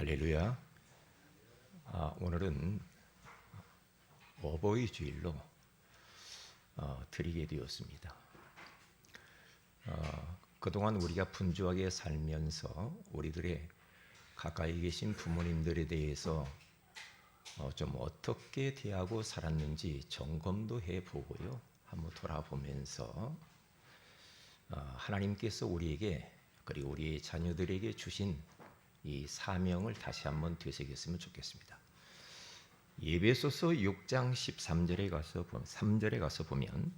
할렐루야. 오늘은 어버이 주일로 드리게 되었습니다. 그동안 우리가 분주하게 살면서 우리들의 가까이 계신 부모님들에 대해서 좀 어떻게 대하고 살았는지 점검도 해보고요. 한번 돌아보면서 하나님께서 우리에게 그리고 우리 자녀들에게 주신 이 사명을 다시 한번 되새겼으면 좋겠습니다. 에베소서 6장 3절에 가서 보면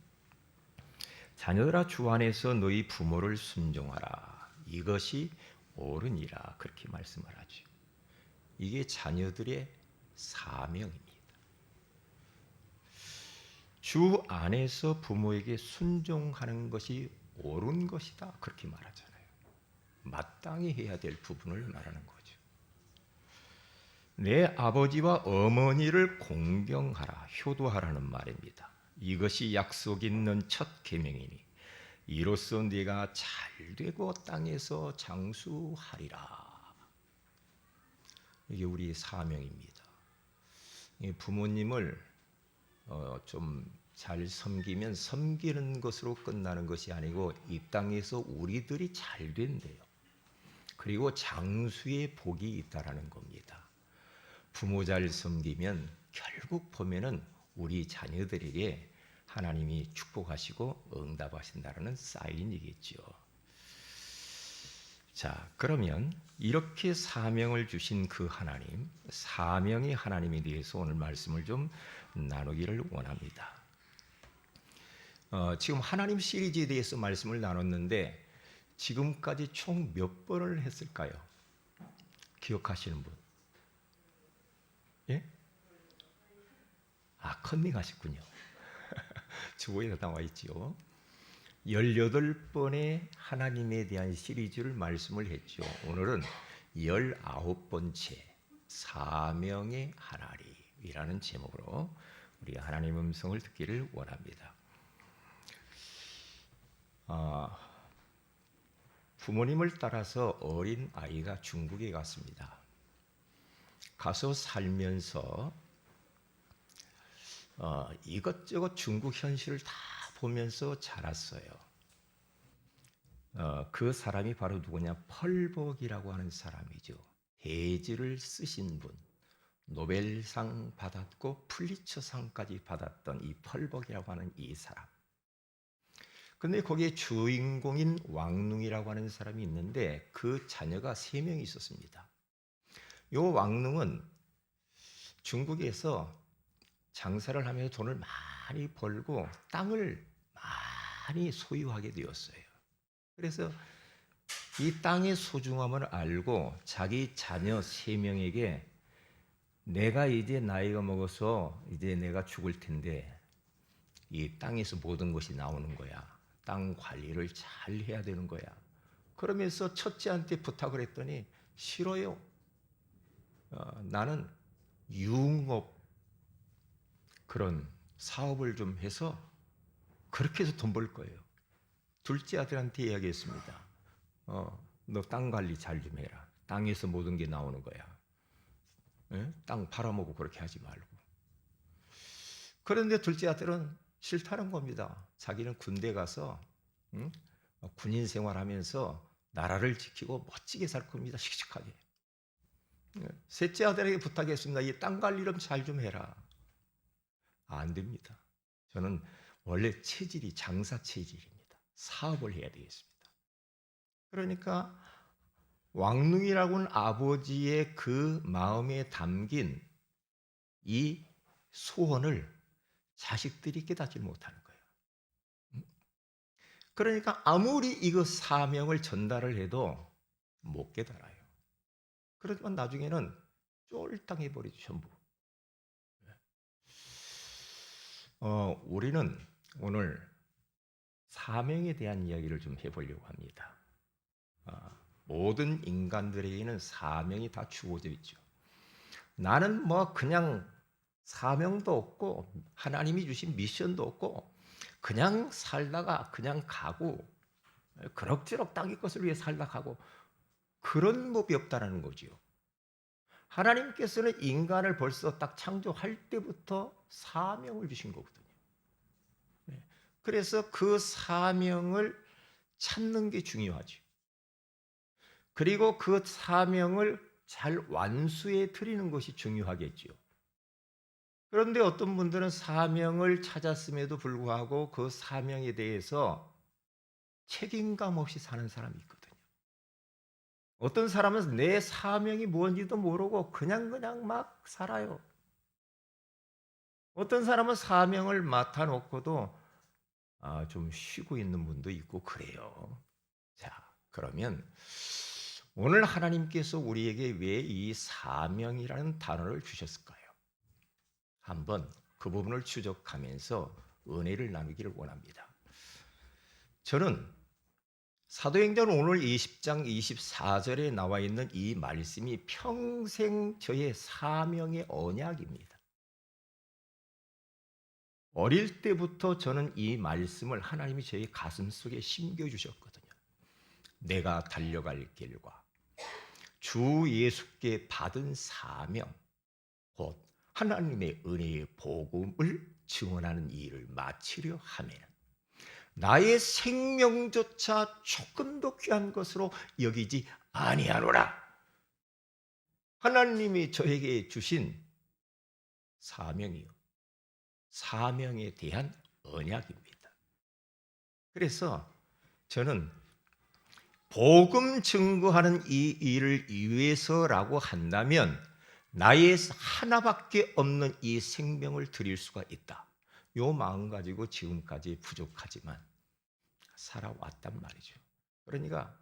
자녀들아 주 안에서 너희 부모를 순종하라 이것이 옳으니라 그렇게 말씀을 하죠. 이게 자녀들의 사명입니다. 주 안에서 부모에게 순종하는 것이 옳은 것이다 그렇게 말하잖아요. 마땅히 해야 될 부분을 말하는 거죠. 내 아버지와 어머니를 공경하라, 효도하라는 말입니다. 이것이 약속 있는 첫 계명이니 이로써 네가 잘되고 땅에서 장수하리라. 이게 우리의 사명입니다. 부모님을 좀 잘 섬기면 섬기는 것으로 끝나는 것이 아니고 이 땅에서 우리들이 잘 된대요. 그리고 장수의 복이 있다라는 겁니다. 부모 잘 섬기면 결국 보면은 우리 자녀들에게 하나님이 축복하시고 응답하신다라는 사인이겠죠. 자, 그러면 이렇게 사명을 주신 그 하나님, 사명의 하나님에 대해서 오늘 말씀을 좀 나누기를 원합니다. 지금 하나님 시리즈에 대해서 말씀을 나눴는데 지금까지 총 몇 번을 했을까요? 기억하시는 분? 예? 컨닝 하셨군요. 주보에 나와 있죠. 18번의 하나님에 대한 시리즈를 말씀을 했죠. 오늘은 19번째 사명의 하나님이라는 제목으로 우리 하나님 음성을 듣기를 원합니다. 부모님을 따라서 어린 아이가 중국에 갔습니다. 가서 살면서 이것저것 중국 현실을 다 보면서 자랐어요. 그 사람이 바로 누구냐? 펄벅이라고 하는 사람이죠. 해지를 쓰신 분, 노벨상 받았고 플리처상까지 받았던 이 펄벅이라고 하는 이 사람. 근데 거기에 주인공인 왕눈이라고 하는 사람이 있는데 그 자녀가 3명이 있었습니다. 이 왕눈은 중국에서 장사를 하면서 돈을 많이 벌고 땅을 많이 소유하게 되었어요. 그래서 이 땅의 소중함을 알고 자기 자녀 3명에게 내가 이제 나이가 먹어서 이제 내가 죽을 텐데 이 땅에서 모든 것이 나오는 거야. 땅 관리를 잘 해야 되는 거야. 그러면서 첫째한테 부탁을 했더니 싫어요. 나는 유흥업 그런 사업을 좀 해서 그렇게 해서 돈 벌 거예요. 둘째 아들한테 이야기했습니다. 너 땅 관리 잘 좀 해라. 땅에서 모든 게 나오는 거야. 땅 팔아먹고 그렇게 하지 말고. 그런데 둘째 아들은 싫다는 겁니다. 자기는 군대 가서 군인 생활하면서 나라를 지키고 멋지게 살 겁니다. 씩씩하게. 셋째 아들에게 부탁했습니다. 이 땅 관리 좀 잘 좀 해라. 안 됩니다. 저는 원래 체질이 장사 체질입니다. 사업을 해야 되겠습니다. 그러니까 왕눈이라고는 아버지의 그 마음에 담긴 이 소원을 자식들이 깨닫지 못하는 거예요. 그러니까 아무리 이거 사명을 전달을 해도 못 깨달아요. 그러지만 나중에는 쫄딱 해버리죠, 전부. 우리는 오늘 사명에 대한 이야기를 좀 해보려고 합니다. 모든 인간들에게는 사명이 다 주어져 있죠. 나는 뭐 그냥 사명도 없고 하나님이 주신 미션도 없고 그냥 살다가 그냥 가고 그럭저럭 땅의 것을 위해 살다 가고 그런 법이 없다라는 거지요. 하나님께서는 인간을 벌써 딱 창조할 때부터 사명을 주신 거거든요. 네. 그래서 그 사명을 찾는 게 중요하죠. 그리고 그 사명을 잘 완수해 드리는 것이 중요하겠죠. 그런데 어떤 분들은 사명을 찾았음에도 불구하고 그 사명에 대해서 책임감 없이 사는 사람이 있거든요. 어떤 사람은 내 사명이 뭔지도 모르고 그냥 막 살아요. 어떤 사람은 사명을 맡아놓고도 좀 쉬고 있는 분도 있고 그래요. 자, 그러면 오늘 하나님께서 우리에게 왜 이 사명이라는 단어를 주셨을까요? 한번 그 부분을 추적하면서 은혜를 나누기를 원합니다. 저는 사도행전 오늘 20장 24절에 나와 있는 이 말씀이 평생 저의 사명의 언약입니다. 어릴 때부터 저는 이 말씀을 하나님이 저의 가슴속에 심겨주셨거든요. 내가 달려갈 길과 주 예수께 받은 사명, 곧 하나님의 은혜의 복음을 증언하는 일을 마치려 하면 나의 생명조차 조금도 귀한 것으로 여기지 아니하노라. 하나님이 저에게 주신 사명이요, 사명에 대한 언약입니다. 그래서 저는 복음 증거하는 이 일을 위해서라고 한다면 나의 하나밖에 없는 이 생명을 드릴 수가 있다. 요 마음 가지고 지금까지 부족하지만 살아왔단 말이죠. 그러니까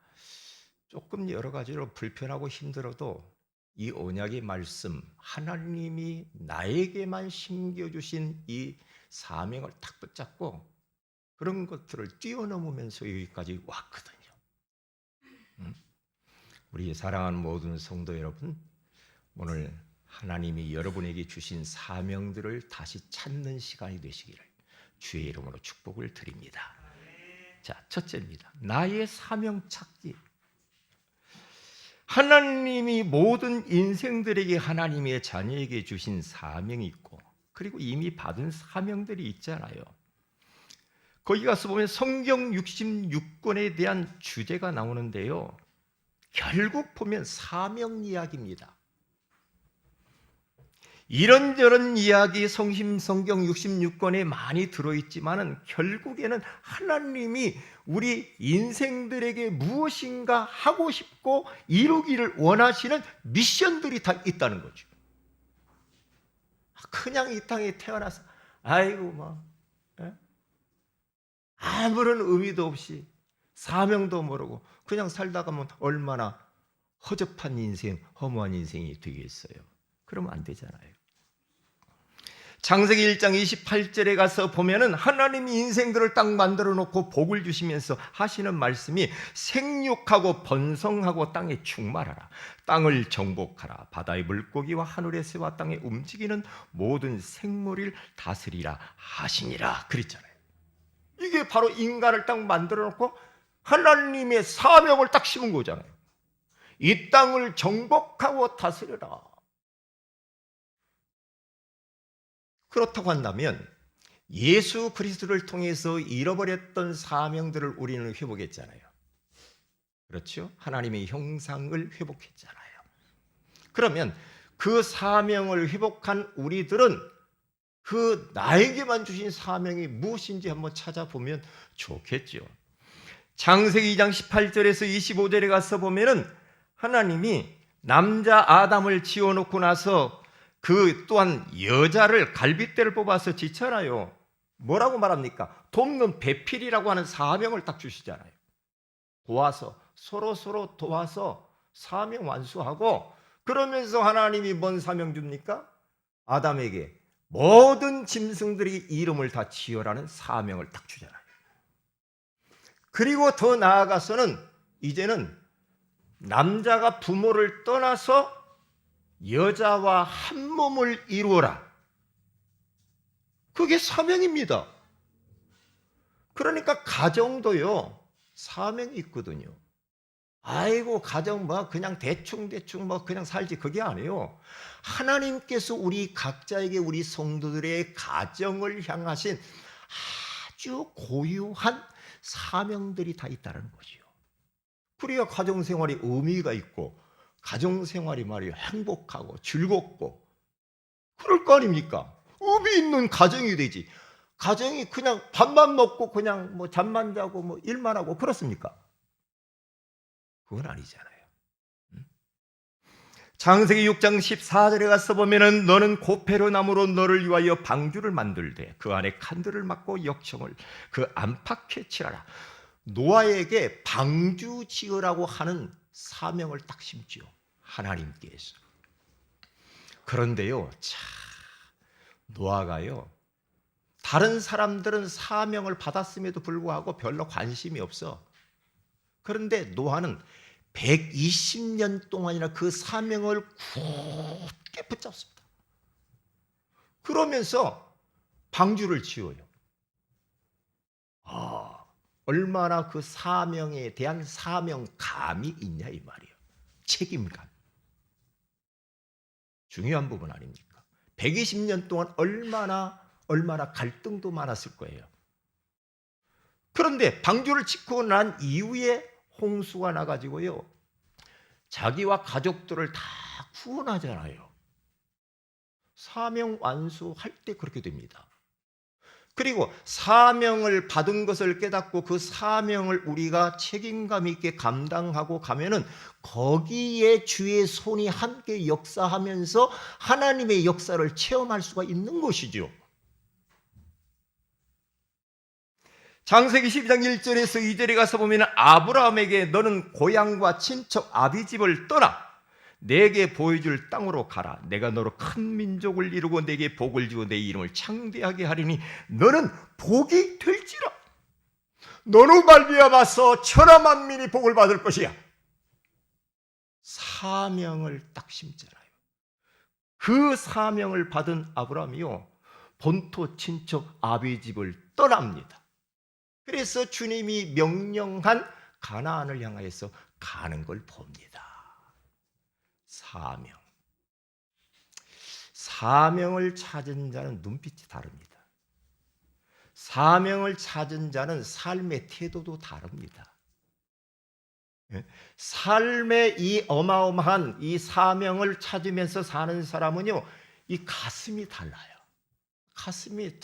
조금 여러 가지로 불편하고 힘들어도 이 언약의 말씀, 하나님이 나에게만 심겨주신 이 사명을 딱 붙잡고 그런 것들을 뛰어넘으면서 여기까지 왔거든요. 우리 사랑하는 모든 성도 여러분, 오늘 하나님이 여러분에게 주신 사명들을 다시 찾는 시간이 되시기를 주의 이름으로 축복을 드립니다. 자, 첫째입니다. 나의 사명 찾기. 하나님이 모든 인생들에게 하나님의 자녀에게 주신 사명이 있고 그리고 이미 받은 사명들이 있잖아요. 거기 가서 보면 성경 66권에 대한 주제가 나오는데요. 결국 보면 사명 이야기입니다. 이런저런 이야기 성경 66권에 많이 들어있지만 결국에는 하나님이 우리 인생들에게 무엇인가 하고 싶고 이루기를 원하시는 미션들이 다 있다는 거죠. 그냥 이 땅에 태어나서 아이고 아무런 의미도 없이 사명도 모르고 그냥 살다 가면 얼마나 허접한 인생, 허무한 인생이 되겠어요. 그러면 안 되잖아요. 창세기 1장 28절에 가서 보면은 하나님이 인생들을 딱 만들어 놓고 복을 주시면서 하시는 말씀이 생육하고 번성하고 땅에 충만하라. 땅을 정복하라. 바다의 물고기와 하늘의 새와 땅에 움직이는 모든 생물을 다스리라 하시니라. 그랬잖아요. 이게 바로 인간을 딱 만들어 놓고 하나님의 사명을 딱 심은 거잖아요. 이 땅을 정복하고 다스려라. 그렇다고 한다면 예수 그리스도를 통해서 잃어버렸던 사명들을 우리는 회복했잖아요. 그렇죠? 하나님의 형상을 회복했잖아요. 그러면 그 사명을 회복한 우리들은 그 나에게만 주신 사명이 무엇인지 한번 찾아보면 좋겠죠. 창세기 2장 18절에서 25절에 가서 보면은 하나님이 남자 아담을 지어놓고 나서 그 또한 여자를 갈빗대를 뽑아서 지잖아요. 뭐라고 말합니까? 돕는 배필이라고 하는 사명을 딱 주시잖아요. 도와서 서로 도와서 사명 완수하고 그러면서 하나님이 뭔 사명 줍니까? 아담에게 모든 짐승들이 이름을 다 지어라는 사명을 딱 주잖아요. 그리고 더 나아가서는 이제는 남자가 부모를 떠나서 여자와 한 몸을 이루어라. 그게 사명입니다. 그러니까 가정도요, 사명이 있거든요. 아이고 가정 뭐 그냥 대충 뭐 그냥 살지, 그게 아니에요. 하나님께서 우리 각자에게 우리 성도들의 가정을 향하신 아주 고유한 사명들이 다 있다는 거지요. 그래야 가정생활이 의미가 있고 가정생활이 말이에요 행복하고 즐겁고 그럴 거 아닙니까? 의미 있는 가정이 되지. 가정이 그냥 밥만 먹고 그냥 뭐 잠만 자고 뭐 일만 하고 그렇습니까? 그건 아니잖아요. 창세기 6장 14절에 가서 보면은 너는 고페로 나무로 너를 위하여 방주를 만들되 그 안에 칸들을 막고 역청을 그 안팎에 칠하라. 노아에게 방주 지으라고 하는 사명을 딱 심지요, 하나님께서. 그런데요, 참 노아가요, 다른 사람들은 사명을 받았음에도 불구하고 별로 관심이 없어. 그런데 노아는 120년 동안이나 그 사명을 굳게 붙잡습니다. 그러면서 방주를 지어요. 얼마나 그 사명에 대한 사명감이 있냐 이 말이에요. 책임감. 중요한 부분 아닙니까? 120년 동안 얼마나 갈등도 많았을 거예요. 그런데 방주를 짓고 난 이후에 홍수가 나가지고요, 자기와 가족들을 다 구원하잖아요. 사명 완수할 때 그렇게 됩니다. 그리고 사명을 받은 것을 깨닫고 그 사명을 우리가 책임감 있게 감당하고 가면은 거기에 주의 손이 함께 역사하면서 하나님의 역사를 체험할 수가 있는 것이죠. 창세기 12장 1절에서 2절에 가서 보면 아브라함에게 너는 고향과 친척 아비집을 떠나 내게 보여줄 땅으로 가라. 내가 너로 큰 민족을 이루고 내게 복을 주어 내 이름을 창대하게 하리니 너는 복이 될지라. 너로 말미암아서 천하 만민이 복을 받을 것이야. 사명을 딱 심잖아요. 그 사명을 받은 아브라함이요, 본토 친척 아비집을 떠납니다. 그래서 주님이 명령한 가나안을 향하여서 가는 걸 봅니다. 사명을 찾은 자는 눈빛이 다릅니다. 사명을 찾은 자는 삶의 태도도 다릅니다. 삶의 이 어마어마한 이 사명을 찾으면서 사는 사람은요, 이 가슴이 달라요. 가슴이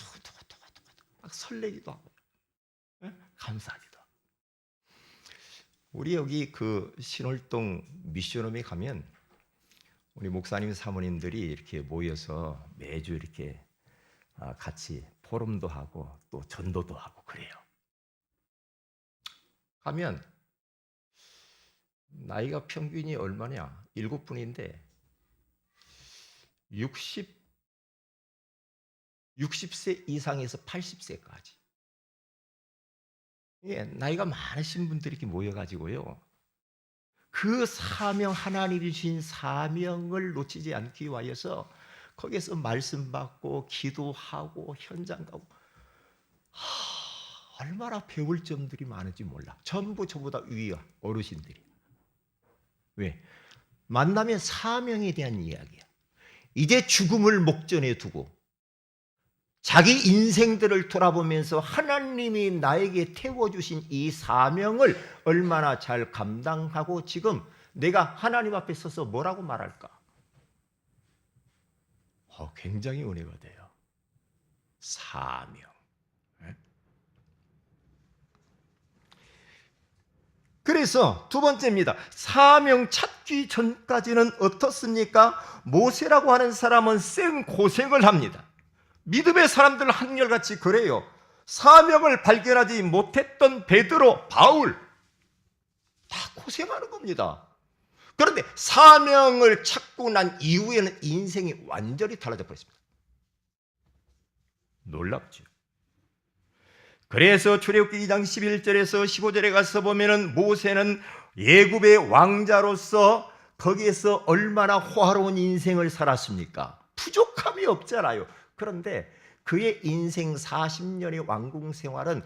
막 설레기도 하고 감사하기도 하고. 우리 여기 그 신월동 미션홈에 가면 우리 목사님 사모님들이 이렇게 모여서 매주 이렇게 같이 포럼도 하고 또 전도도 하고 그래요. 가면 나이가 평균이 얼마냐? 7분인데 60세 이상에서 80세까지 나이가 많으신 분들이 이렇게 모여가지고요, 그 사명, 하나님이 주신 사명을 놓치지 않기 위하여서 거기에서 말씀 받고 기도하고 현장 가고, 얼마나 배울 점들이 많은지 몰라. 전부 저보다 위야, 어르신들이. 왜? 만나면 사명에 대한 이야기야. 이제 죽음을 목전에 두고 자기 인생들을 돌아보면서 하나님이 나에게 태워주신 이 사명을 얼마나 잘 감당하고 지금 내가 하나님 앞에 서서 뭐라고 말할까? 굉장히 은혜가 돼요. 사명. 그래서 두 번째입니다. 사명 찾기 전까지는 어떻습니까? 모세라고 하는 사람은 생고생을 합니다. 믿음의 사람들 한결같이 그래요. 사명을 발견하지 못했던 베드로, 바울 다 고생하는 겁니다. 그런데 사명을 찾고 난 이후에는 인생이 완전히 달라져 버렸습니다. 놀랍죠. 그래서 출애굽기 2장 11절에서 15절에 가서 보면은 모세는 애굽의 왕자로서 거기에서 얼마나 호화로운 인생을 살았습니까? 부족함이 없잖아요. 그런데 그의 인생 40년의 왕궁 생활은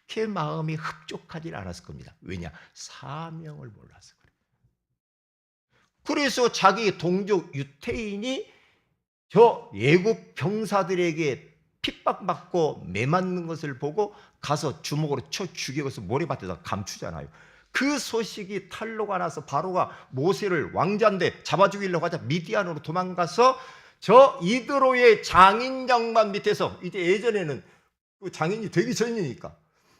그렇게 마음이 흡족하지 않았을 겁니다. 왜냐? 사명을 몰라서 그래요. 그래서 자기 동족 유태인이 저 예국 병사들에게 핍박받고 매맞는 것을 보고 가서 주먹으로 쳐 죽여서 모래밭에다 감추잖아요. 그 소식이 탈로가 나서 바로가 모세를 왕자인데 잡아 죽이려고 하자 미디안으로 도망가서 저 이드로의 장인 장만 밑에서, 이제 예전에는 그 장인이 되기 전이니까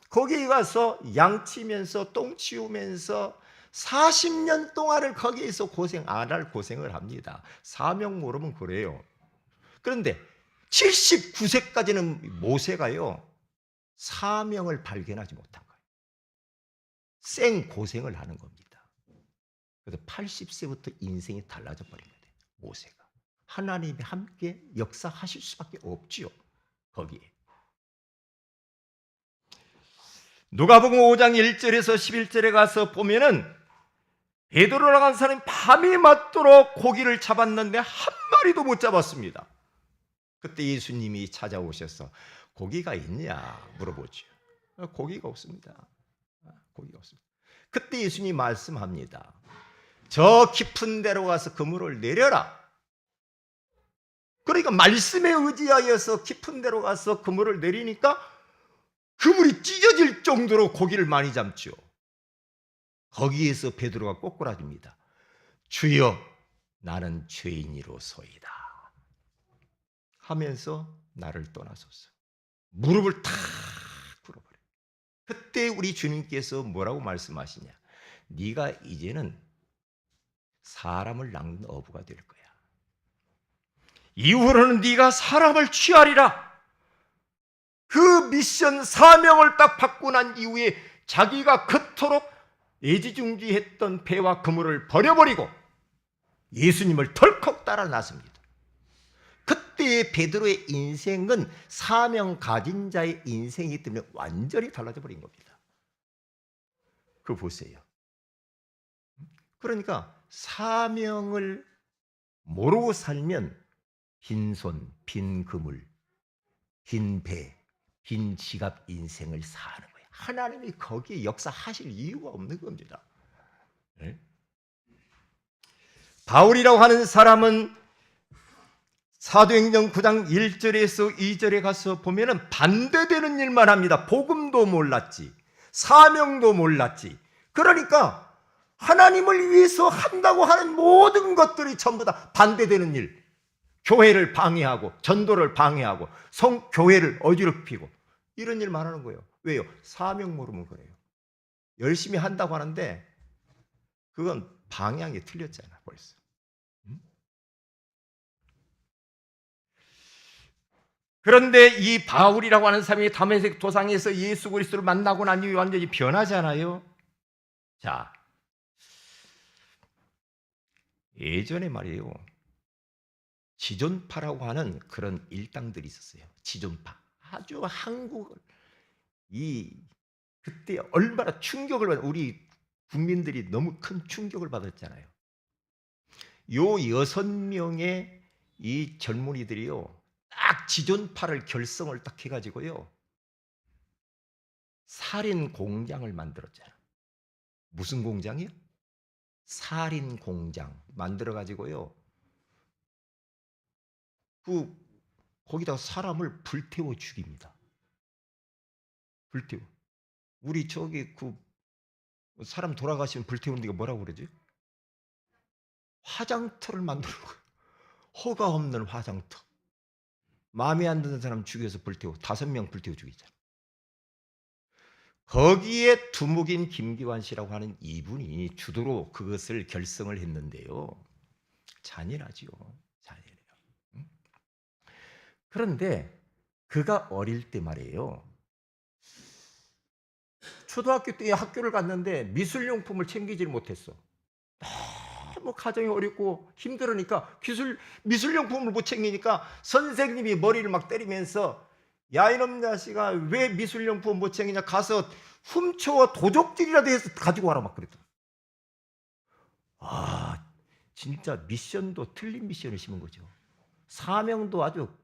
거기 가서 양치면서 똥 치우면서 40년 동안을 거기에서 고생 안 할 고생을 합니다. 사명 모르면 그래요. 그런데 79세까지는 모세가요 사명을 발견하지 못한 거예요. 생 고생을 하는 겁니다. 그래서 80세부터 인생이 달라져 버린 거예요. 모세가 하나님이 함께 역사하실 수밖에 없지요. 거기에 누가복음 5장 1절에서 11절에 가서 보면은 베드로라고 하는 사람이 밤이 맞도록 고기를 잡았는데 한 마리도 못 잡았습니다. 그때 예수님이 찾아오셔서 고기가 있냐 물어보죠. 고기가 없습니다. 고기가 없습니다. 그때 예수님이 말씀합니다. 저 깊은 데로 가서 그물을 내려라. 그러니까 말씀에 의지하여서 깊은 데로 가서 그물을 내리니까 그물이 찢어질 정도로 고기를 많이 잡죠. 거기에서 베드로가 꼬꾸라집니다. 주여, 나는 죄인이로소이다 하면서 나를 떠나소서. 무릎을 탁 꿇어버려요. 그때 우리 주님께서 뭐라고 말씀하시냐? 네가 이제는 사람을 낚는 어부가 될 거야. 이후로는 네가 사람을 취하리라. 그 미션 사명을 딱 받고 난 이후에 자기가 그토록 애지중지했던 배와 그물을 버려버리고 예수님을 덜컥 따라 나섭니다. 그때의 베드로의 인생은 사명 가진 자의 인생이기 때문에 완전히 달라져 버린 겁니다. 그거 보세요. 그러니까 사명을 모르고 살면 빈손, 빈 그물, 빈 배, 빈 지갑 인생을 사는 거예요. 하나님이 거기에 역사하실 이유가 없는 겁니다. 네? 바울이라고 하는 사람은 사도행전 9장 1절에서 2절에 가서 보면은 반대되는 일만 합니다. 복음도 몰랐지, 사명도 몰랐지. 그러니까 하나님을 위해서 한다고 하는 모든 것들이 전부 다 반대되는 일, 교회를 방해하고 전도를 방해하고 교회를 어지럽히고 이런 일만 하는 거예요. 왜요? 사명 모르면 그래요. 열심히 한다고 하는데 그건 방향이 틀렸잖아 벌써. 그런데 이 바울이라고 하는 사람이 다메섹 도상에서 예수 그리스도를 만나고 난 이후에 완전히 변하잖아요. 자, 예전에 말이에요, 지존파라고 하는 그런 일당들이 있었어요. 지존파. 아주 한국을 그때 얼마나 충격을 우리 국민들이 너무 큰 충격을 받았잖아요. 요 6명의 이 젊은이들이요, 딱 지존파를 결성을 딱 해가지고요, 살인 공장을 만들었잖아요. 무슨 공장이요? 살인 공장 만들어가지고요, 거기다 사람을 불태워 죽입니다. 불태워. 우리 저기 사람 돌아가시면 불태우는 데가 뭐라고 그러지? 화장터를 만들어. 허가 없는 화장터. 마음에 안 드는 사람 죽여서 불태워. 5명 불태워 죽이잖아. 거기에 두목인 김기환 씨라고 하는 이분이 주도로 그것을 결성을 했는데요. 잔인하지요. 잔인해요. 그런데 그가 어릴 때 말이에요, 초등학교 때 학교를 갔는데 미술용품을 챙기질 못했어. 너무 가정이 어렵고 힘들으니까 미술용품을 못 챙기니까 선생님이 머리를 막 때리면서, 야 이놈 자식아 왜 미술용품 못 챙기냐, 가서 훔쳐와 도적질이라도 해서 가지고 와라 막 그랬더라. 진짜 미션도 틀린 미션을 심은 거죠. 사명도 아주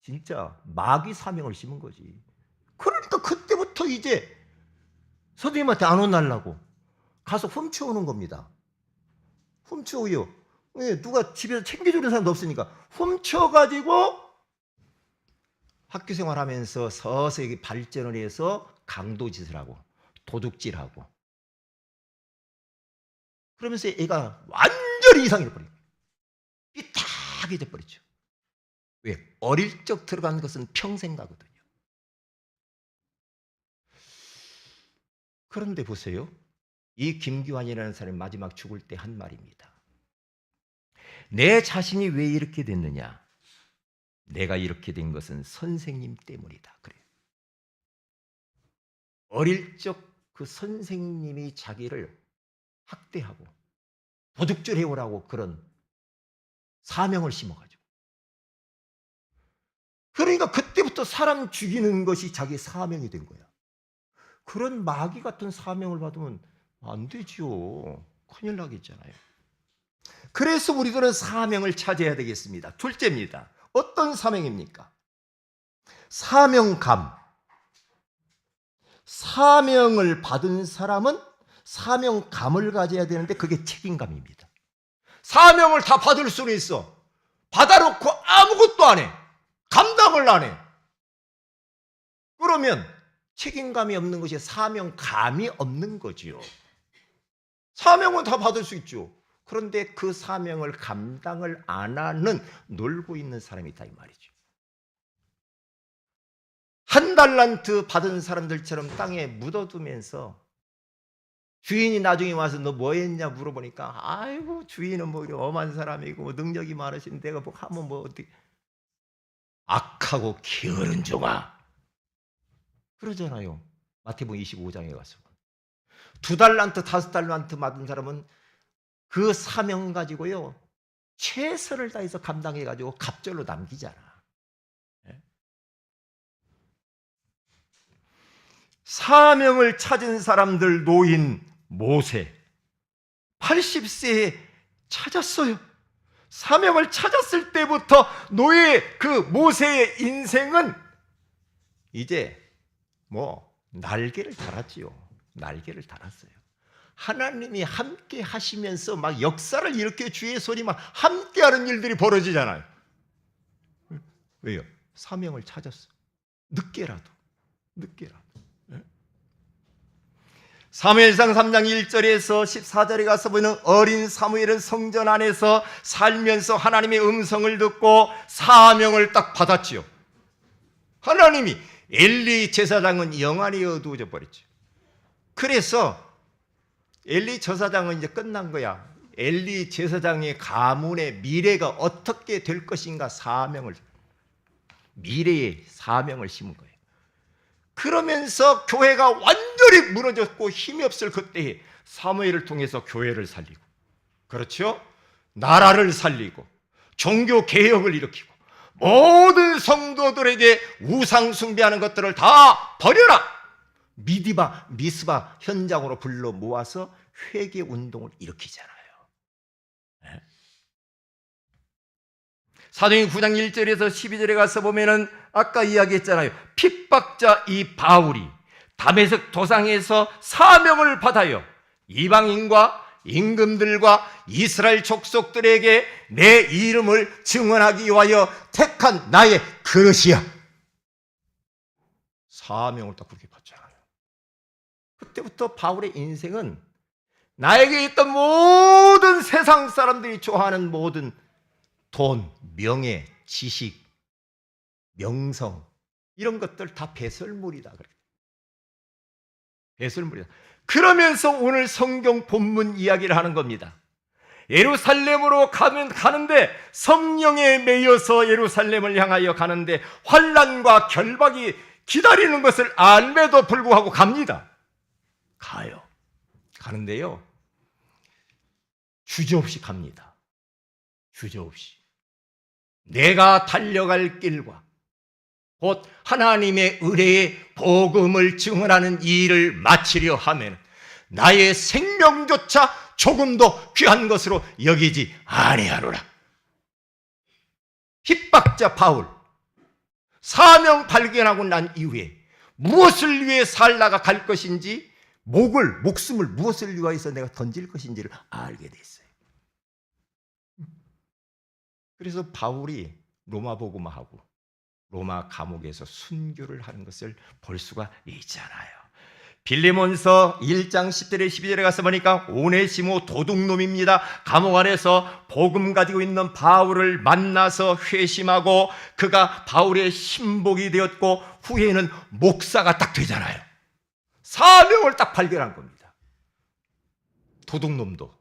진짜 마귀 사명을 심은 거지. 그러니까 그때부터 이제 선생님한테 안 혼날라고 가서 훔쳐오는 겁니다. 훔쳐오요. 누가 집에서 챙겨주는 사람도 없으니까 훔쳐가지고 학교 생활하면서 서서히 발전을 해서 강도짓을 하고 도둑질하고, 그러면서 애가 완전히 이상해 버려요. 삐딱이 돼버리죠. 왜? 어릴 적 들어간 것은 평생 가거든요. 그런데 보세요. 이 김규환이라는 사람이 마지막 죽을 때 한 말입니다. 내 자신이 왜 이렇게 됐느냐? 내가 이렇게 된 것은 선생님 때문이다. 그래요. 어릴 적 그 선생님이 자기를 학대하고 도둑질 해오라고 그런 사명을 심어가지고, 그러니까 그때부터 사람 죽이는 것이 자기 사명이 된 거야. 그런 마귀 같은 사명을 받으면 안 되죠. 큰일 나겠잖아요. 그래서 우리들은 사명을 찾아야 되겠습니다. 둘째입니다. 어떤 사명입니까? 사명감. 사명을 받은 사람은 사명감을 가져야 되는데 그게 책임감입니다. 사명을 다 받을 수는 있어. 받아놓고 아무것도 안 해. 감당을 안 해. 그러면 책임감이 없는 것이 사명감이 없는 거지요. 사명은 다 받을 수 있죠. 그런데 그 사명을 감당을 안 하는 놀고 있는 사람이 있다 이 말이죠. 한 달란트 받은 사람들처럼 땅에 묻어두면서 주인이 나중에 와서 너 뭐 했냐 물어보니까 아이고 주인은 뭐 엄한 사람이고 뭐 능력이 많으신 내가 뭐 하면 뭐 어떻게 악하고 게으른 종아 그러잖아요. 마태복음 25장에 가서 2달란트 5달란트 받은 사람은 그 사명 가지고요 최선을 다해서 감당해 가지고 갑절로 남기잖아. 사명을 찾은 사람들, 노인 모세 80세에 찾았어요. 사명을 찾았을 때부터 노예 그 모세의 인생은 이제 뭐 날개를 달았지요. 날개를 달았어요. 하나님이 함께 하시면서 막 역사를 일으켜 주의 손이 막 함께하는 일들이 벌어지잖아요. 왜요? 사명을 찾았어. 늦게라도. 사무엘상 3장 1절에서 14절에 가서 보면 어린 사무엘은 성전 안에서 살면서 하나님의 음성을 듣고 사명을 딱 받았지요. 하나님이 엘리 제사장은 영안이 어두워져 버렸죠. 그래서 엘리 제사장은 이제 끝난 거야. 엘리 제사장의 가문의 미래가 어떻게 될 것인가 미래의 사명을 심은 거예요. 그러면서 교회가 완전히 무너졌고 힘이 없을 그때에 사무엘을 통해서 교회를 살리고, 그렇죠? 나라를 살리고 종교 개혁을 일으키고 모든 성도들에게 우상 숭배하는 것들을 다 버려라! 미디바, 미스바 현장으로 불러 모아서 회개 운동을 일으키잖아요. 사도행전 9장 1절에서 12절에 가서 보면은 아까 이야기했잖아요. 핍박자 이 바울이 다메섹 도상에서 사명을 받아요. 이방인과 임금들과 이스라엘 족속들에게 내 이름을 증언하기 위하여 택한 나의 그릇이야. 사명을 딱 그렇게 받잖아요. 그때부터 바울의 인생은 나에게 있던 모든 세상 사람들이 좋아하는 모든 돈, 명예, 지식, 명성 이런 것들 다 배설물이다. 배설물이다. 그러면서 오늘 성경 본문 이야기를 하는 겁니다. 예루살렘으로 가는데 성령에 매여서 예루살렘을 향하여 가는데 환난과 결박이 기다리는 것을 알매도 불구하고 갑니다. 가는데요. 주저없이 갑니다. 주저없이. 내가 달려갈 길과 곧 하나님의 은혜의 복음을 증언하는 일을 마치려 하면 나의 생명조차 조금도 귀한 것으로 여기지 아니하노라. 핍박자 바울 사명 발견하고 난 이후에 무엇을 위해 살다가 갈 것인지 목숨을 무엇을 위하여서 내가 던질 것인지를 알게 됐어요. 그래서 바울이 로마 복음화하고 로마 감옥에서 순교를 하는 것을 볼 수가 있잖아요. 빌레몬서 1장 10절에 12절에 가서 보니까 오네시모 도둑놈입니다. 감옥 안에서 복음 가지고 있는 바울을 만나서 회심하고 그가 바울의 신복이 되었고 후에는 목사가 딱 되잖아요. 사명을 딱 발견한 겁니다. 도둑놈도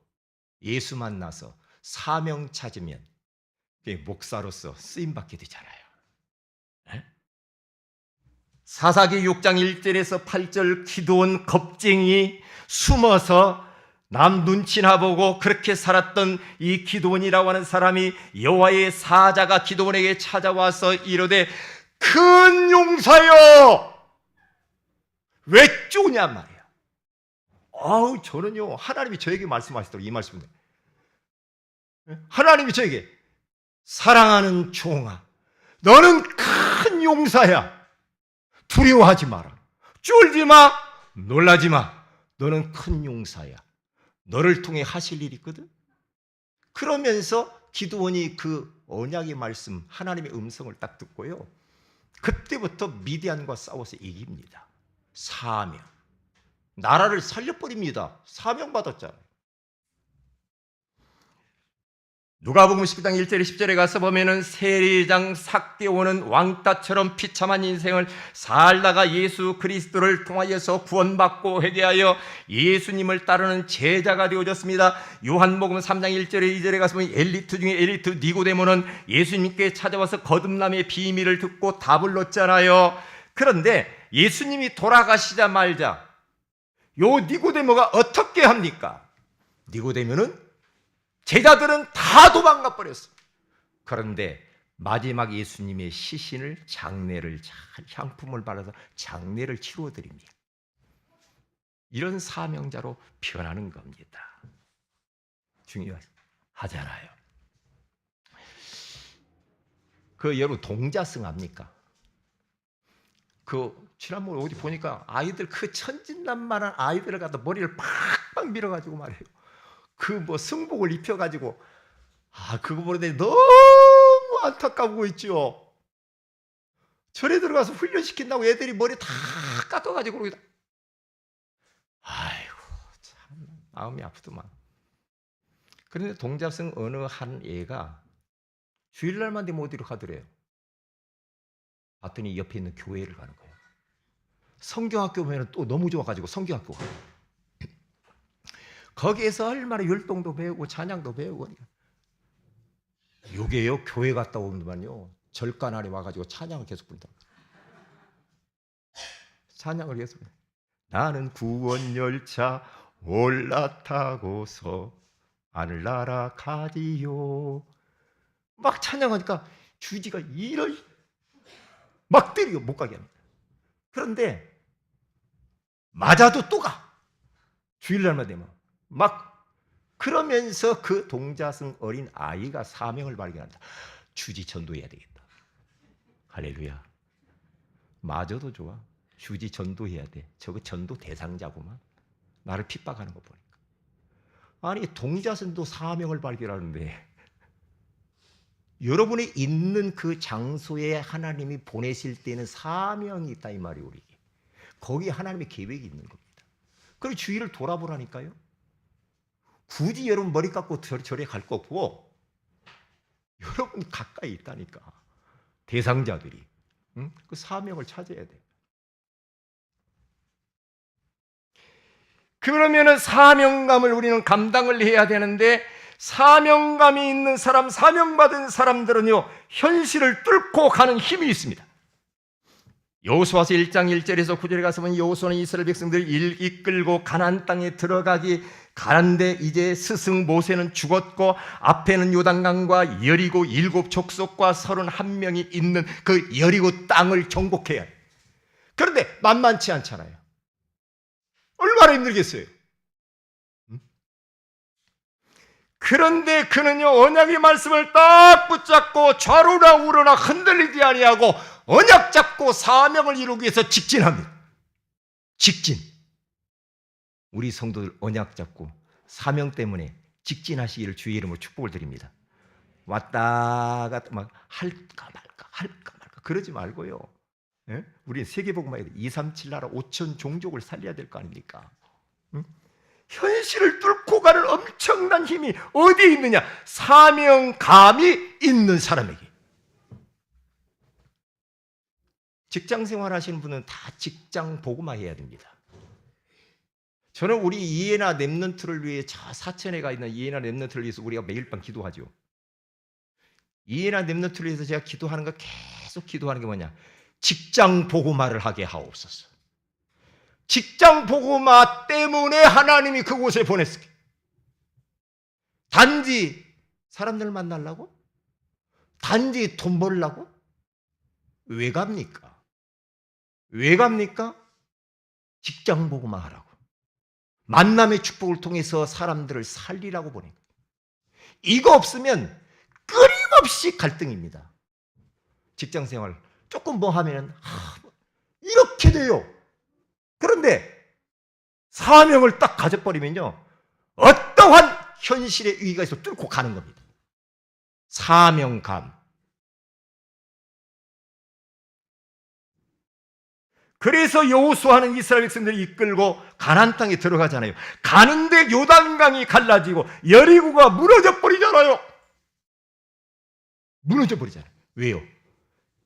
예수 만나서 사명 찾으면 목사로서 쓰임받게 되잖아요. 사사기 6장 1절에서 8절 기드온 겁쟁이 숨어서 남 눈치나 보고 그렇게 살았던 이 기드온이라고 하는 사람이 여호와의 사자가 기드온에게 찾아와서 이르되 큰 용사여 왜 쪼냐 말이야. 저는요 하나님이 저에게 말씀하시더라고요. 이 말씀인데 하나님이 저에게 사랑하는 종아 너는 큰 용사야. 두려워하지 마라. 쫄지 마. 놀라지 마. 너는 큰 용사야. 너를 통해 하실 일이 있거든. 그러면서 기드온이 그 언약의 말씀 하나님의 음성을 딱 듣고요. 그때부터 미디안과 싸워서 이깁니다. 사명. 나라를 살려버립니다. 사명 받았잖아요. 누가복음 19장 1절에 10절에 가서 보면은 세리장 삭개오는 왕따처럼 비참한 인생을 살다가 예수 그리스도를 통하여서 구원받고 회개하여 예수님을 따르는 제자가 되어졌습니다. 요한복음 3장 1절에 2절에 가서 보면 엘리트 중에 엘리트 니고데모는 예수님께 찾아와서 거듭남의 비밀을 듣고 답을 얻잖아요. 그런데 예수님이 돌아가시자 말자 요 니고데모가 어떻게 합니까? 니고데모는 제자들은 다 도망가 버렸어요. 그런데 마지막 예수님의 시신을 장례를 향품을 발라서 장례를 치루어 드립니다. 이런 사명자로 변하는 겁니다. 중요하잖아요. 여러분 동자승 압니까? 지난번에 어디 보니까 아이들 천진난만한 아이들을 갖다 머리를 팍팍 밀어가지고 말이에요. 승복을 입혀가지고 그거 보는데 너무 안타까워 있죠. 절에 들어가서 훈련시킨다고 애들이 머리 다 깎아가지고 그러기다. 아이고 참 마음이 아프더만. 그런데 동자승 어느 한 애가 주일날만 되면 어디로 가더래요. 봤더니 옆에 있는 교회를 가는 거예요. 성경학교 보면 또 너무 좋아가지고 성경학교 가요. 거기에서 얼마나 율동도 배우고 찬양도 배우고. 요게요 교회 갔다 오면요 절간 안에 와가지고 찬양을 계속 부른다. 찬양을 계속 부른다. 나는 구원열차 올라타고서 하늘나라 가지요. 막 찬양하니까 주지가 이를 막 때리고 못 가게 합니다. 그런데 맞아도 또 가. 주일날만 되면 막 그러면서 그 동자승 어린 아이가 사명을 발견한다. 주지 전도해야 되겠다. 할렐루야. 맞아도 좋아. 주지 전도해야 돼. 저거 전도 대상자구만. 나를 핍박하는 거 보니까. 아니 동자승도 사명을 발견하는데 여러분이 있는 그 장소에 하나님이 보내실 때는 사명이 있다 이 말이 우리. 거기에 하나님의 계획이 있는 겁니다. 그리고 주위를 돌아보라니까요. 굳이 여러분 머리 깎고 절에 갈 거 없고 여러분 가까이 있다니까. 대상자들이. 그 사명을 찾아야 돼. 그러면은 사명감을 우리는 감당을 해야 되는데 사명감이 있는 사람, 사명받은 사람들은요 현실을 뚫고 가는 힘이 있습니다. 여호수아서 1장 1절에서 9절에 가서 보면 여호수아는 이스라엘 백성들을 이끌고 가나안 땅에 들어가기 가는데 이제 스승 모세는 죽었고 앞에는 요단강과 여리고 7 족속과 31명이 있는 그 여리고 땅을 정복해야 해요. 그런데 만만치 않잖아요. 얼마나 힘들겠어요. 그런데 그는요 언약의 말씀을 딱 붙잡고 좌로나 우로나 흔들리지 아니하고 언약 잡고 사명을 이루기 위해서 직진합니다. 직진. 우리 성도들 언약 잡고 사명 때문에 직진하시기를 주의 이름으로 축복을 드립니다. 왔다 갔다 막 할까 말까 그러지 말고요. 예? 우리 세계복음화에 237 나라 5천 종족을 살려야 될 거 아닙니까? 응? 현실을 뚫고 가는 엄청난 힘이 어디에 있느냐? 사명감이 있는 사람에게. 직장 생활 하시는 분은 다 직장 복음화 해야 됩니다. 저는 우리 이에나 렘넌트를 위해 저 사천에 가 있는 이에나 렘넌트를 위해서 우리가 매일 밤 기도하죠. 이에나 렘넌트를 위해서 제가 기도하는 거 계속 기도하는 게 뭐냐? 직장 복음화를 하게 하옵소서. 직장 복음화 때문에 하나님이 그곳에 보냈어요. 단지 사람들 만나려고? 단지 돈 벌려고? 왜 갑니까? 왜 갑니까? 직장 복음화 하라고. 만남의 축복을 통해서 사람들을 살리라고 보낸 거예요. 이거 없으면 끊임없이 갈등입니다. 직장 생활 조금 뭐 하면 이렇게 돼요. 그런데 사명을 딱 가져버리면요, 어떠한 현실의 위기가 있어 뚫고 가는 겁니다. 사명감. 그래서 여호수아는 이스라엘 백성들을 이끌고 가나안 땅에 들어가잖아요. 가는데 요단강이 갈라지고 여리고가 무너져 버리잖아요. 무너져 버리잖아요. 왜요?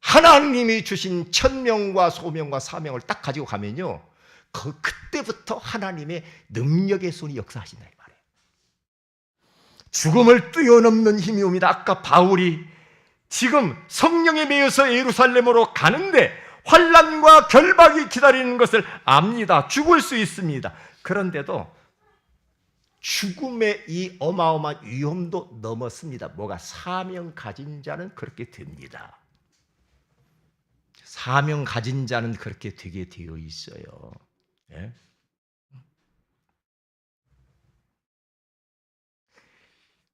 하나님이 주신 천명과 소명과 사명을 딱 가지고 가면요, 그때부터 하나님의 능력의 손이 역사하신다 이 말이에요. 죽음을 뛰어넘는 힘이 옵니다. 아까 바울이 지금 성령에 매여서 예루살렘으로 가는데 환난과 결박이 기다리는 것을 압니다. 죽을 수 있습니다. 그런데도 죽음의 이 어마어마한 위험도 넘었습니다. 뭐가? 사명 가진 자는 그렇게 됩니다. 사명 가진 자는 그렇게 되게 되어 있어요. 예?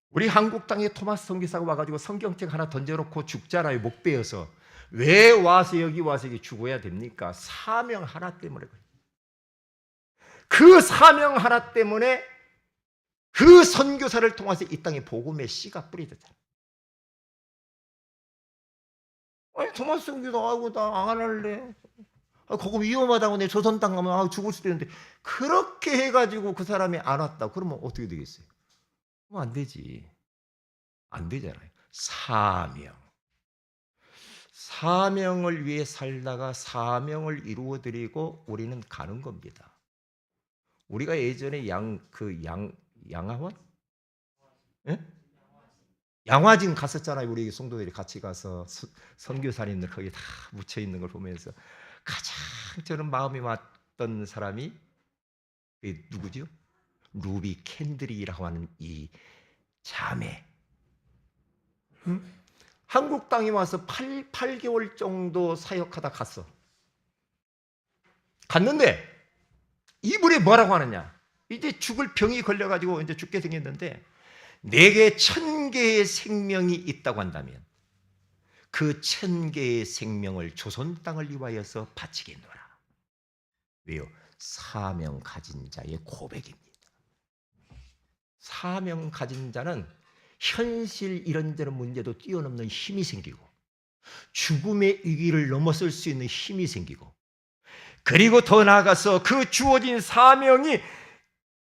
우리 한국 땅에 토마스 선교사가 와가지고 성경책 하나 던져놓고 죽잖아요. 목 베어서. 왜 와서 여기 죽어야 됩니까? 사명 하나 때문에 그래요. 그 사명 하나 때문에 그 선교사를 통해서 이 땅에 복음의 씨가 뿌려졌잖아요. 아니, 토마스 선교사 나 안 할래. 그거 위험하다고 내 조선 땅 가면 죽을 수도 있는데 그렇게 해가지고 그 사람이 안 왔다. 그러면 어떻게 되겠어요? 그럼 안 되지. 안 되잖아요. 사명을 위해 살다가 사명을 이루어드리고 우리는 가는 겁니다. 우리가 예전에 양화원? 예? 양화진 갔었잖아요. 우리 성도들이 같이 가서 선교사님들 거기 다 묻혀 있는 걸 보면서 가장 저는 마음이 왔던 사람이 누구죠? 루비 캔들이라고 하는 이 자매. 한국 땅에 와서 8개월 정도 사역하다 갔어. 갔는데 이분이 뭐라고 하느냐? 이제 죽을 병이 걸려가지고 이제 죽게 생겼는데 내게 1000개의 생명이 있다고 한다면 그 1000개의 생명을 조선 땅을 위하여서 바치겠노라. 왜요? 사명 가진 자의 고백입니다. 사명 가진 자는 현실 이런저런 문제도 뛰어넘는 힘이 생기고 죽음의 위기를 넘어설 수 있는 힘이 생기고 그리고 더 나아가서 그 주어진 사명이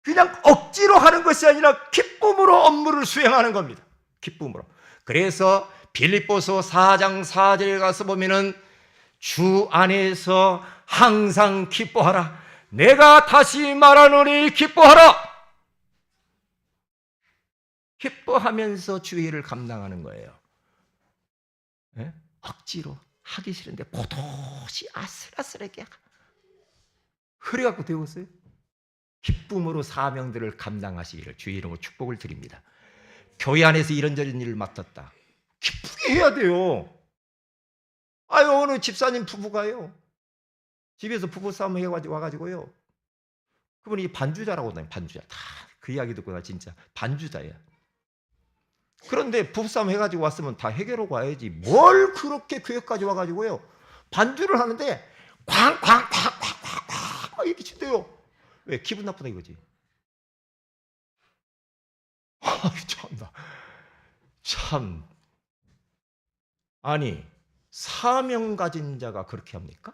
그냥 억지로 하는 것이 아니라 기쁨으로 업무를 수행하는 겁니다. 기쁨으로. 그래서 빌립보서 4장 4절에 가서 보면은 주 안에서 항상 기뻐하라. 내가 다시 말하노니 기뻐하라. 기뻐하면서 주의 일을 감당하는 거예요. 네? 억지로 하기 싫은데 포도시 아슬아슬하게 흐려갖고 되었어요. 기쁨으로 사명들을 감당하시기를 주의 이름으로 축복을 드립니다. 교회 안에서 이런저런 일을 맡았다. 기쁘게 해야 돼요. 어느 집사님 부부가요. 집에서 부부싸움 해가지고 와가지고요. 그분이 반주자라고 하나요? 반주자. 다 그 이야기 듣고 나 진짜 반주자야. 그런데 부부싸움 해가지고 왔으면 다 해결하고 와야지. 뭘 그렇게 교회까지 와가지고요. 반주를 하는데 쾅쾅쾅쾅쾅쾅 이렇게 친대요. 왜? 기분 나쁘다 이거지. 참나. 참. 아니, 사명 가진 자가 그렇게 합니까?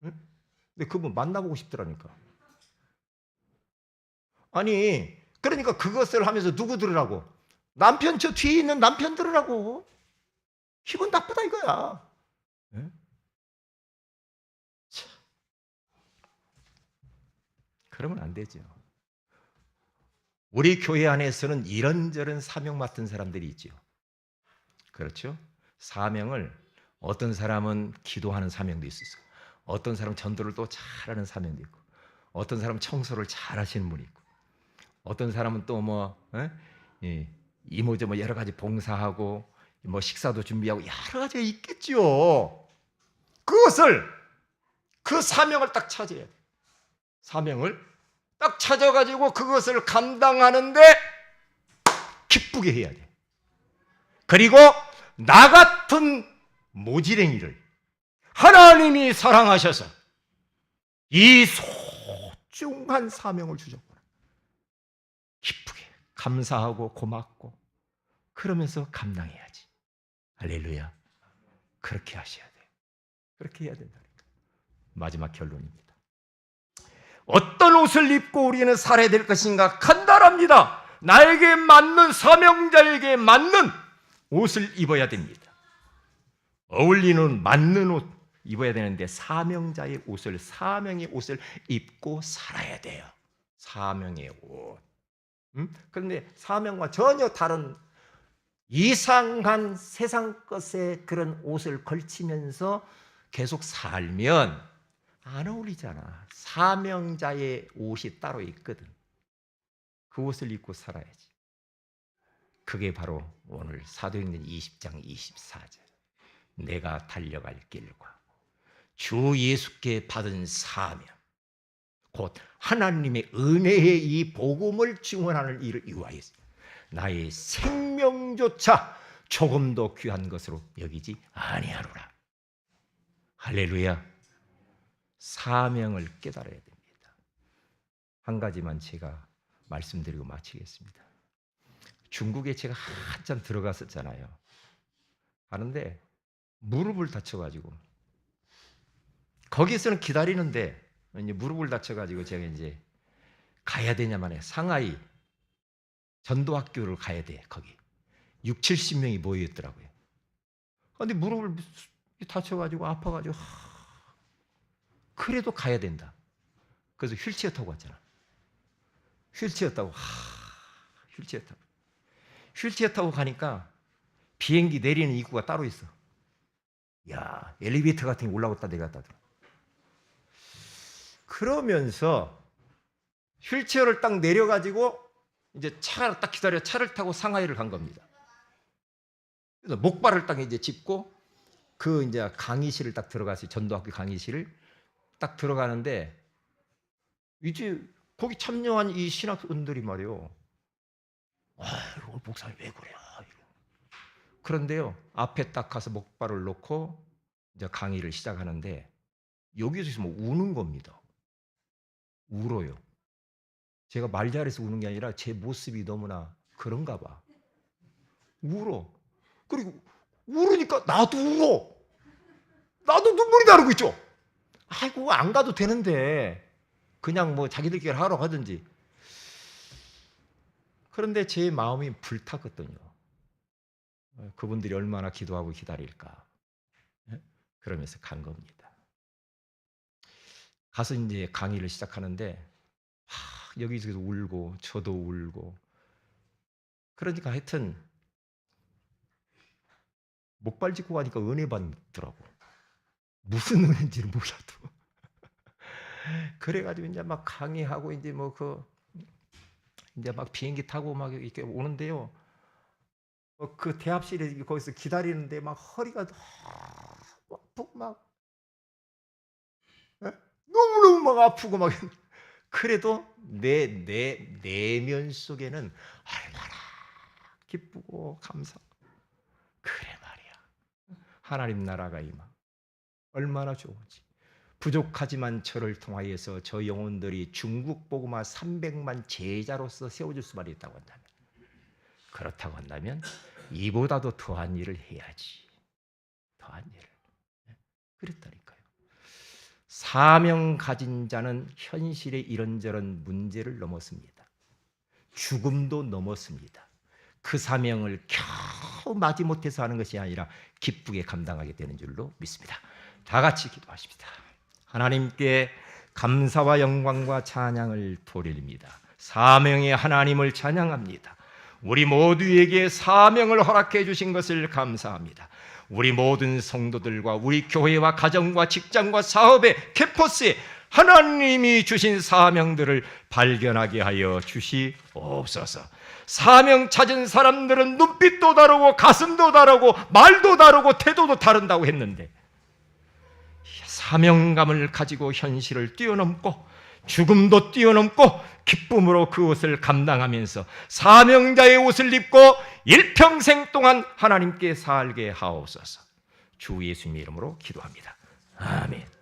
응? 근데 그분 만나보고 싶더라니까. 아니, 그러니까 그것을 하면서 누구 들으라고? 남편, 저 뒤에 있는 남편 들으라고. 기분 나쁘다 이거야. 응? 참, 그러면 안 되죠. 우리 교회 안에서는 이런저런 사명 맡은 사람들이 있죠. 그렇죠? 사명을 어떤 사람은 기도하는 사명도 있었어. 어떤 사람은 전도를 또 잘하는 사명도 있고, 어떤 사람은 청소를 잘하시는 분이 있고, 어떤 사람은 또 뭐 이모저모 여러 가지 봉사하고 뭐 식사도 준비하고 여러 가지가 있겠죠. 그것을 그 사명을 딱 찾아야 돼. 사명을 딱 찾아가지고 그것을 감당하는데 기쁘게 해야 돼. 그리고 나 같은 모지랭이를 하나님이 사랑하셔서 이 소중한 사명을 주셨구나. 기쁘게 감사하고 고맙고 그러면서 감당해야지. 할렐루야. 그렇게 하셔야 돼요. 그렇게 해야 된다니까. 마지막 결론입니다. 어떤 옷을 입고 우리는 살아야 될 것인가? 간단합니다. 나에게 맞는 사명자에게 맞는 옷을 입어야 됩니다. 어울리는 맞는 옷 입어야 되는데 사명자의 옷을 사명의 옷을 입고 살아야 돼요. 사명의 옷. 그런데 사명과 전혀 다른 이상한 세상 것의 그런 옷을 걸치면서 계속 살면 안 어울리잖아. 사명자의 옷이 따로 있거든. 그 옷을 입고 살아야지. 그게 바로 오늘 사도행전 20장 24절. 내가 달려갈 길과 주 예수께 받은 사명, 곧 하나님의 은혜의 이 복음을 증언하는 일을 위하여서 나의 생명조차 조금도 귀한 것으로 여기지 아니하노라. 할렐루야. 사명을 깨달아야 됩니다. 한 가지만 제가 말씀드리고 마치겠습니다. 중국에 제가 한참 들어갔었잖아요. 하는데 무릎을 다쳐가지고 거기서는 기다리는데 이제 무릎을 다쳐가지고 제가 이제 가야 되냐만 해. 상하이 전도학교를 가야 돼. 거기 6, 70명이 모여 있더라고요. 근데 무릎을 다쳐가지고 아파가지고 그래도 가야 된다. 그래서 휠체어 타고 갔잖아. 휠체어 타고 휠체어 타고 휠체어 타고 가니까 비행기 내리는 입구가 따로 있어. 야, 엘리베이터 같은 게 올라갔다 내려갔다. 그러면서 휠체어를 딱 내려가지고 이제 차를 딱 기다려 차를 타고 상하이를 간 겁니다. 그래서 목발을 딱 이제 짚고 그 이제 강의실을 딱 들어갔어요. 전도학교 강의실을 딱 들어가는데 이제 거기 참여한 이 신학원들이 말이요. 아이고 목사님 왜 그래? 그런데요 앞에 딱 가서 목발을 놓고 이제 강의를 시작하는데 여기서 뭐 우는 겁니다. 울어요. 제가 말 잘해서 우는 게 아니라 제 모습이 너무나 그런가 봐. 울어. 그리고 울으니까 나도 울어. 나도 눈물이 나르고 있죠. 아이고 안 가도 되는데 그냥 뭐 자기들끼리 하러 가든지. 그런데 제 마음이 불탔거든요. 그분들이 얼마나 기도하고 기다릴까. 그러면서 간 겁니다. 가서 이제 강의를 시작하는데 여기저기서 울고 저도 울고 그러니까 하여튼 목발 짚고 가니까 은혜 받더라고. 무슨 은혜인지는 몰라도. 그래가지고 이제 막 강의하고 이제 뭐 이제 막 비행기 타고 막 이렇게 오는데요. 그 대합실에 거기서 기다리는데 막 허리가 아프고 막 너무너무 막 아프고 막 그래도 내 내면 속에는 얼마나 기쁘고 감사. 그래 말이야. 하나님 나라가 임하. 얼마나 좋은지. 부족하지만 저를 통하여서 저 영혼들이 중국 복음화 300만 제자로서 세워질 수만 있다고 한다면, 그렇다고 한다면 이보다도 더한 일을 해야지. 더한 일을. 그랬다니까요. 사명 가진 자는 현실의 이런저런 문제를 넘었습니다. 죽음도 넘었습니다. 그 사명을 겨우 마지못해서 하는 것이 아니라 기쁘게 감당하게 되는 줄로 믿습니다. 다 같이 기도하십시다. 하나님께 감사와 영광과 찬양을 돌립니다. 사명의 하나님을 찬양합니다. 우리 모두에게 사명을 허락해 주신 것을 감사합니다. 우리 모든 성도들과 우리 교회와 가정과 직장과 사업에 캠퍼스에 하나님이 주신 사명들을 발견하게 하여 주시옵소서. 사명 찾은 사람들은 눈빛도 다르고 가슴도 다르고 말도 다르고 태도도 다른다고 했는데, 사명감을 가지고 현실을 뛰어넘고 죽음도 뛰어넘고 기쁨으로 그것을 감당하면서 사명자의 옷을 입고 일평생 동안 하나님께 살게 하옵소서. 주 예수님의 이름으로 기도합니다. 아멘.